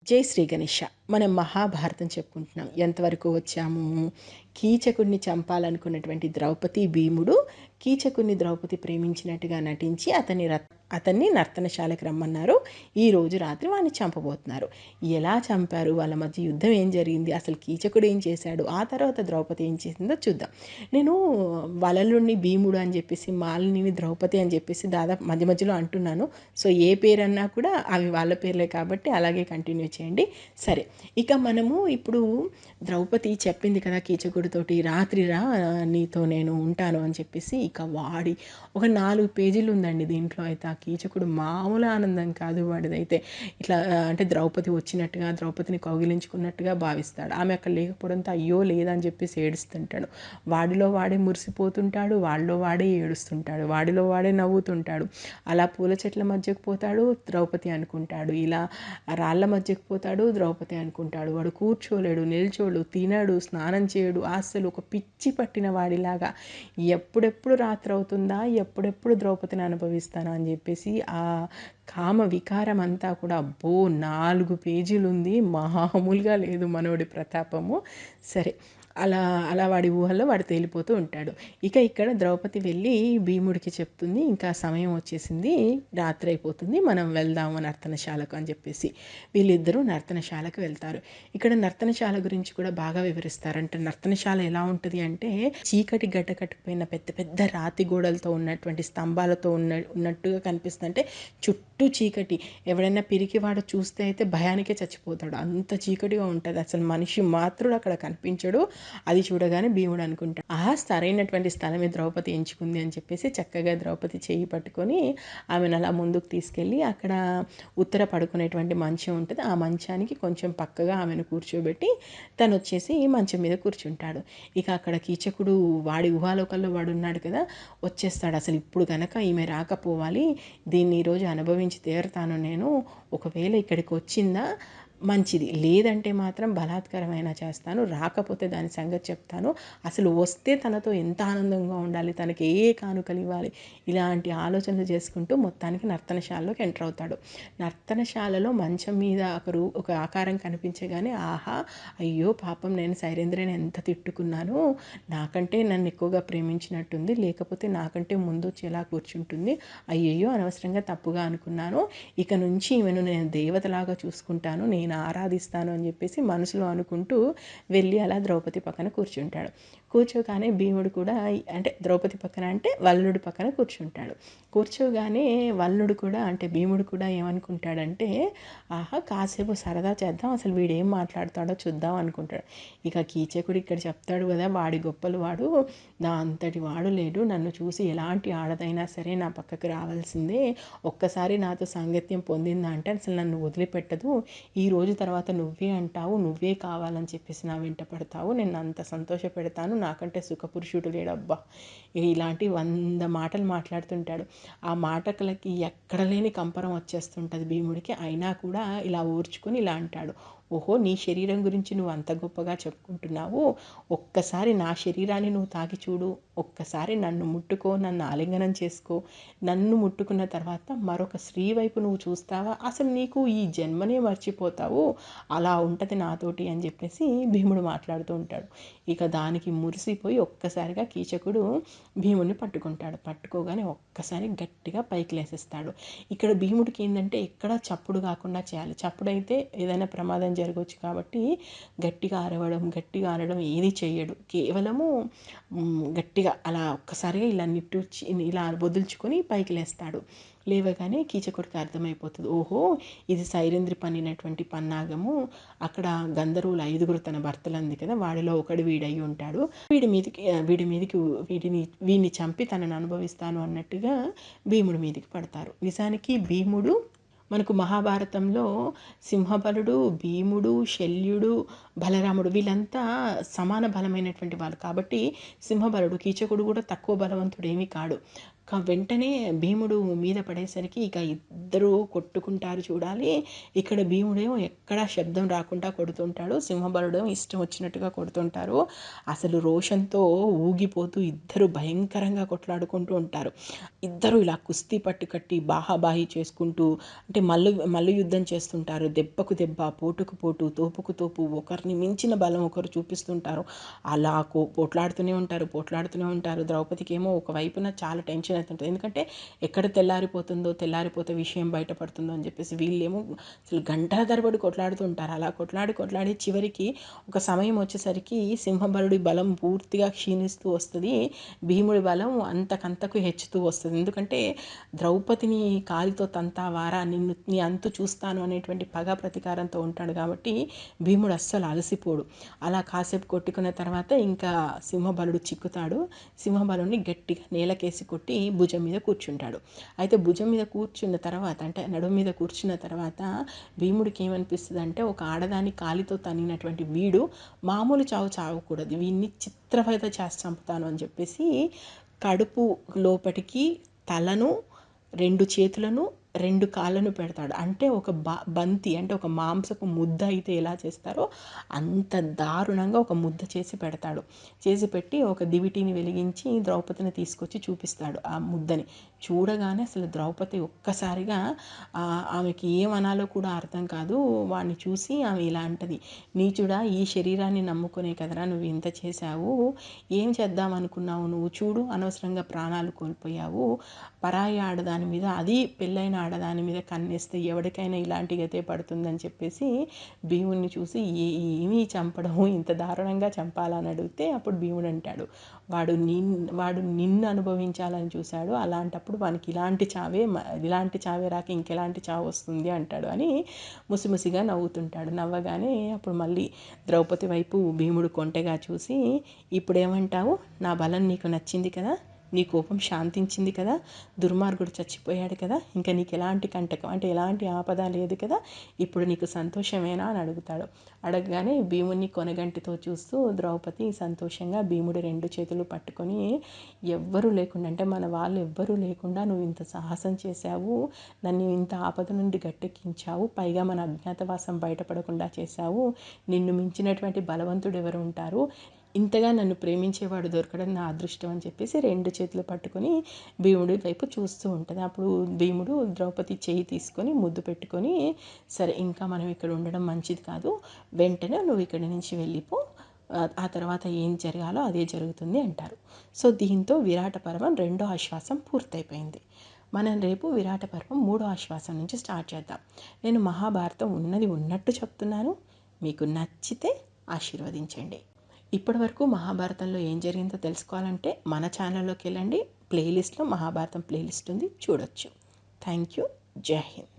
జై శ్రీ గణేష. మనం మహాభారతం చెప్పుకుంటున్నాం. ఎంతవరకు వచ్చాము? కీచకుడిని చంపాలనుకున్నటువంటి ద్రౌపది భీముడు కీచకుడిని ద్రౌపది ప్రేమించినట్టుగా నటించి అతన్ని నర్తనశాలకు రమ్మన్నారు. ఈరోజు రాత్రి వాడిని చంపబోతున్నారు. ఎలా చంపారు? వాళ్ళ మధ్య యుద్ధం ఏం జరిగింది? అసలు కీచకుడు ఏం చేశాడు? ఆ తర్వాత ద్రౌపది ఏం చేసిందో చూద్దాం. నేను వలలుని భీముడు అని చెప్పేసి, మాలిని ద్రౌపది అని చెప్పేసి దాదాపు మధ్య మధ్యలో అంటున్నాను. సో ఏ పేరన్నా కూడా అవి వాళ్ళ పేర్లే కాబట్టి అలాగే కంటిన్యూ చేయండి. సరే, ఇక మనము ఇప్పుడు ద్రౌపది చెప్పింది కదా కీచకుడితోటి, రాత్రి రా నీతో నేను ఉంటాను అని చెప్పేసి. ఇక వాడి ఒక 4 పేజీలు ఉందండి దీంట్లో అయితే. ఆ కీచకుడు మామూలు ఆనందం కాదు వాడిదైతే. ఇట్లా అంటే ద్రౌపది వచ్చినట్టుగా, ద్రౌపదిని కౌగిలించుకున్నట్టుగా భావిస్తాడు. ఆమె అక్కడ లేకపోవడంతో అయ్యో లేదని చెప్పేసి ఏడుస్తుంటాడు. వాడిలో వాడే మురిసిపోతుంటాడు, వాడిలో వాడే ఏడుస్తుంటాడు, వాడిలో వాడే నవ్వుతుంటాడు. అలా పూల చెట్ల మధ్యకు పోతాడు, ద్రౌపది అనుకుంటాడు. ఇలా రాళ్ళ మధ్యకు పోతాడు, ద్రౌపది అనుకుంటాడు. వాడు కూర్చోలేడు, నిల్చోడు, తినడు, స్నానం చేయడు. అసలు ఒక పిచ్చి పట్టిన వాడిలాగా ఎప్పుడెప్పుడు రాత్రి అవుతుందా, ఎప్పుడెప్పుడు ద్రౌపదిని అనుభవిస్తాను అని చెప్పేసి ఆ కామ వికారం అంతా కూడా అబ్బో 4 పేజీలు ఉంది. మామూలుగా లేదు మనోడి ప్రతాపము. సరే, అలా అలా వాడి ఊహల్లో వాడు తేలిపోతూ ఉంటాడు. ఇక ఇక్కడ ద్రౌపది వెళ్ళి భీముడికి చెప్తుంది, ఇంకా సమయం వచ్చేసింది, రాత్రి అయిపోతుంది, మనం వెళ్దాము నర్తనశాలకు అని చెప్పేసి. వీళ్ళిద్దరూ నర్తనశాలకు వెళ్తారు. ఇక్కడ నర్తనశాల గురించి కూడా బాగా వివరిస్తారు. అంటే నర్తనశాల ఎలా ఉంటుంది అంటే, చీకటి గడ్డ కట్టుకుపోయిన పెద్ద పెద్ద రాతి గోడలతో ఉన్నటువంటి స్తంభాలతో ఉన్నట్టుగా కనిపిస్తుంది. అంటే చుట్టూ చీకటి. ఎవడైనా పిరికివాడు చూస్తే అయితే భయానికే చచ్చిపోతాడు, అంత చీకటిగా ఉంటుంది. అసలు మనిషి మాత్రుడు అక్కడ కనిపించడు. అది చూడగానే భీముడు అనుకుంటాడు, సరైనటువంటి స్థలమే ద్రౌపది ఎంచుకుంది అని చెప్పేసి చక్కగా ద్రౌపది చేయి పట్టుకొని ఆమెను అలా ముందుకు తీసుకెళ్ళి అక్కడ ఉత్తర పడుకునేటువంటి మంచం ఉంటుంది. ఆ మంచానికి కొంచెం పక్కగా ఆమెను కూర్చోబెట్టి తను వచ్చేసి మంచం మీద కూర్చుంటాడు. ఇక అక్కడ కీచకుడు వాడి ఊహాలోకంలో వాడు ఉన్నాడు కదా, వచ్చేస్తాడు. అసలు ఇప్పుడు కనుక ఈమె రాకపోవాలి, దీన్ని ఈరోజు అనుభవించి తీరుతాను నేను. ఒకవేళ ఇక్కడికి వచ్చిందా మంచిది, లేదంటే మాత్రం బలాత్కారమైనా చేస్తాను, రాకపోతే దాని సంగతి చెప్తాను. అసలు వస్తే తనతో ఎంత ఆనందంగా ఉండాలి, తనకి ఏ కానుకలు ఇవ్వాలి, ఇలాంటి ఆలోచనలు చేసుకుంటూ మొత్తానికి నర్తనశాలలోకి ఎంటర్ అవుతాడు. నర్తనశాలలో మంచం మీద ఒక ఆకారం కనిపించగానే ఆహా, అయ్యో పాపం, నేను సైరేంద్రని ఎంత తిట్టుకున్నాను, నాకంటే నన్ను ఎక్కువగా ప్రేమించినట్టుంది, లేకపోతే నాకంటే ముందు వచ్చి ఎలా కూర్చుంటుంది, అయ్యయ్యో అనవసరంగా తప్పుగా అనుకున్నాను, ఇక నుంచి ఈమెను నేను దేవతలాగా చూసుకుంటాను, నేను ఆరాధిస్తాను అని చెప్పేసి మనసులో అనుకుంటూ వెళ్ళి అలా ద్రౌపది పక్కన కూర్చుంటాడు. కూర్చోగానే భీముడు కూడా, అంటే ద్రౌపది పక్కన అంటే వల్లుడి పక్కన కూర్చుంటాడు. కూర్చోగానే వల్లుడు కూడా అంటే భీముడు కూడా ఏమనుకుంటాడంటే, ఆహా కాసేపు సరదా చేద్దాం, అసలు వీడేం మాట్లాడతాడో చూద్దాం అనుకుంటాడు. ఇక కీచకుడు ఇక్కడ చెప్తాడు కదా, వాడి గొప్పలు వాడు, నా అంతటి వాడు లేడు, నన్ను చూసి ఎలాంటి ఆడదైనా సరే నా పక్కకు రావాల్సిందే, ఒక్కసారి నాతో సాంగత్యం పొందిందంటే అసలు నన్ను వదిలిపెట్టదు, ఈ రోజు తర్వాత నువ్వే అంటావు, నువ్వే కావాలని చెప్పేసి నా వెంట పడతావు, నేను అంత సంతోష పెడతాను, నాకంటే సుఖపురుషుడు లేడబ్బా. ఇలాంటి 100 మాటలు మాట్లాడుతుంటాడు. ఆ మాటలకి ఎక్కడ లేని కంపరం వచ్చేస్తుంటుంది భీముడికి. అయినా కూడా ఇలా ఓర్చుకొని ఇలా అంటాడు, ఓహో నీ శరీరం గురించి నువ్వు అంత గొప్పగా చెప్పుకుంటున్నావు, ఒక్కసారి నా శరీరాన్ని నువ్వు తాకి చూడు, ఒక్కసారి నన్ను ముట్టుకో, నన్ను ఆలింగనం చేసుకో, నన్ను ముట్టుకున్న తర్వాత మరొక స్త్రీ వైపు నువ్వు చూస్తావా, అసలు నీకు ఈ జన్మనే మర్చిపోతావు, అలా ఉంటుంది నాతోటి అని చెప్పేసి భీముడు మాట్లాడుతూ ఉంటాడు. ఇక దానికి మురిసిపోయి ఒక్కసారిగా కీచకుడు భీముడిని పట్టుకుంటాడు. పట్టుకోగానే ఒక్కసారి గట్టిగా పైకి లేసేస్తాడు. ఇక్కడ భీముడికి ఏంటంటే ఎక్కడ చప్పుడు కాకుండా చేయాలి, చప్పుడైతే ఏదైనా ప్రమాదం జరగవచ్చు కాబట్టి గట్టిగా అరవడం, గట్టిగా అనడం ఏది చేయడు. కేవలము గట్టిగా అలా ఒక్కసారిగా ఇలా నిట్టూర్చి ఇలా వదుల్చుకొని పైకి లేస్తాడు. లేవగానే కీచకుడికి అర్థమైపోతుంది, ఓహో ఇది సైరేంద్రి పన్నినటువంటి పన్నాగము, అక్కడ గంధర్వులు 5గురు తన భర్తలు అంది కదా, వాడిలో ఒకడు వీడయి ఉంటాడు, వీడి మీదికి వీడిని చంపి తనను అనుభవిస్తాను అన్నట్టుగా భీముడి మీదికి పడతారు. నిజానికి భీముడు మనకు మహాభారతంలో సింహబలుడు, భీముడు, శల్యుడు, బలరాముడు వీళ్ళంతా సమాన బలమైనటువంటి వాళ్ళు కాబట్టి సింహబలుడు, కీచకుడు కూడా తక్కువ బలవంతుడు ఏమీ కాడు. వెంటనే భీముడు మీద పడేసరికి ఇక ఇద్దరు కొట్టుకుంటారు చూడాలి. ఇక్కడ భీముడేమో ఎక్కడా శబ్దం రాకుండా కొడుతుంటాడు, సింహబలుడేమో ఇష్టం వచ్చినట్టుగా కొడుతుంటారు. అసలు రోషంతో ఊగిపోతూ ఇద్దరు భయంకరంగా కొట్లాడుకుంటూ ఉంటారు. ఇద్దరు ఇలా కుస్తీ పట్టు కట్టి బాహాబాహి చేసుకుంటూ, అంటే మల్లు యుద్ధం చేస్తుంటారు. దెబ్బకు దెబ్బ, పోటుకు పోటు, తోపుకు తోపు, ఒకరిని మించిన బలం ఒకరు చూపిస్తుంటారు. అలా పోట్లాడుతూనే ఉంటారు. ద్రౌపదికి ఏమో ఒకవైపున చాలా టెన్షన్ అవుతుంటుంది. ఎందుకంటే ఎక్కడ తెల్లారిపోతే విషయం బయటపడుతుందో అని చెప్పేసి వీళ్ళేమో అసలు గంటల తరబడి కొట్లాడుతూ ఉంటారు. అలా కొట్లాడి చివరికి ఒక సమయం వచ్చేసరికి సింహబలుడి బలం పూర్తిగా క్షీణిస్తూ వస్తుంది, భీముడి బలం అంతకంతకు హెచ్చుతూ వస్తుంది. ఎందుకంటే ద్రౌపదిని కాలితో తంతావారా, నీ అంతు చూస్తాను అనేటువంటి పగ ప్రతీకారంతో ఉంటాడు కాబట్టి భీముడు అస్సలు అలసిపోడు. అలా కాసేపు కొట్టుకున్న తర్వాత ఇంకా సింహబలుడు చిక్కుతాడు. సింహబలుడిని గట్టిగా నేలకేసి కొట్టి భుజం మీద కూర్చుంటాడు. అయితే భుజం మీద కూర్చున్న తర్వాత, అంటే నడుము మీద కూర్చున్న తర్వాత భీముడికి ఏమనిపిస్తుంది అంటే, ఒక ఆడదాన్ని కాలితో తన్నినటువంటి వీడు మామూలు చావకూడదు, వీడిని చిత్రవద చేసి చంపుతాను అని చెప్పేసి కడుపు లోపటికి తలను, 2 చేతులను, 2 కాళ్ళను పెడతాడు. అంటే ఒక బంతి, అంటే ఒక మాంసపు ముద్ద అయితే ఎలా చేస్తారో అంత దారుణంగా ఒక ముద్ద చేసి పెడతాడు. చేసి పెట్టి ఒక దివిటీని వెలిగించి ద్రౌపదిని తీసుకొచ్చి చూపిస్తాడు ఆ ముద్దని. చూడగానే అసలు ద్రౌపది ఒక్కసారిగా ఆమెకి ఏమనాలో కూడా అర్థం కాదు. వాడిని చూసి ఆమె ఇలా అంటది, నీచుడా, ఈ శరీరాన్ని నమ్ముకునే కదరా నువ్వు ఇంత చేశావు, ఏం చేద్దాం అనుకున్నావు నువ్వు, చూడు అనవసరంగా ప్రాణాలు కోల్పోయావు, పరాయి ఆడదాని మీద, అది పెళ్ళైన ఆడదాని మీద కన్నేస్తే ఎవరికైనా ఇలాంటి గతే పడుతుందని చెప్పేసి భీముడిని చూసి ఏమీ చంపడము, ఇంత దారుణంగా చంపాలని అడిగితే అప్పుడు భీముడు అంటాడు, వాడు నిన్ను అనుభవించాలని చూశాడు, అలాంటప్పుడు వానికి ఇలాంటి చావే రాక ఇంకెలాంటి చావు వస్తుంది అంటాడు అని ముసిముసిగా నవ్వుతుంటాడు. నవ్వగానే అప్పుడు మళ్ళీ ద్రౌపది వైపు భీముడు కొంటెగా చూసి, ఇప్పుడేమంటావు, నా బలం నీకు నచ్చింది కదా, నీ కోపం శాంతించింది కదా, దుర్మార్గుడు చచ్చిపోయాడు కదా, ఇంకా నీకు ఎలాంటి కంటకం, అంటే ఎలాంటి ఆపద లేదు కదా, ఇప్పుడు నీకు సంతోషమేనా అని అడుగుతాడు. అడగగానే భీముడిని కొనగంటితో చూస్తూ ద్రౌపది సంతోషంగా భీముడి 2 చేతులు పట్టుకొని, ఎవ్వరూ లేకుండా, అంటే మన వాళ్ళు ఎవ్వరూ లేకుండా నువ్వు ఇంత సాహసం చేశావు, నన్ను ఇంత ఆపద నుండి గట్టెక్కించావు, పైగా మన అజ్ఞాతవాసం బయటపడకుండా చేశావు, నిన్ను మించినటువంటి బలవంతుడు ఎవరు ఉంటారు, ఇంతగా నన్ను ప్రేమించేవాడు దొరకడం నా అదృష్టం అని చెప్పేసి 2 చేతులు పట్టుకొని భీముడి వైపు చూస్తూ ఉంటుంది. అప్పుడు భీముడు ద్రౌపది చేయి తీసుకొని ముద్దు పెట్టుకొని, సరే ఇంకా మనం ఇక్కడ ఉండడం మంచిది కాదు, వెంటనే నువ్వు ఇక్కడి నుంచి వెళ్ళిపో, ఆ తర్వాత ఏం జరగాలో అదే జరుగుతుంది అంటారు. సో దీంతో విరాట పర్వం 2వ ఆశ్వాసం పూర్తయిపోయింది. మనం రేపు విరాట పర్వం 3వ ఆశ్వాసం నుంచి స్టార్ట్ చేద్దాం. నేను మహాభారతం ఉన్నది ఉన్నట్టు చెప్తున్నాను, మీకు నచ్చితే ఆశీర్వదించండి. ఇప్పటి వరకు మహాభారతంలో ఏం జరిగిందో తెలుసుకోవాలంటే మన ఛానల్లోకి వెళ్ళండి, ప్లేలిస్ట్లో మహాభారతం ప్లేలిస్ట్ ఉంది, చూడొచ్చు. Thank you. జై హింద్.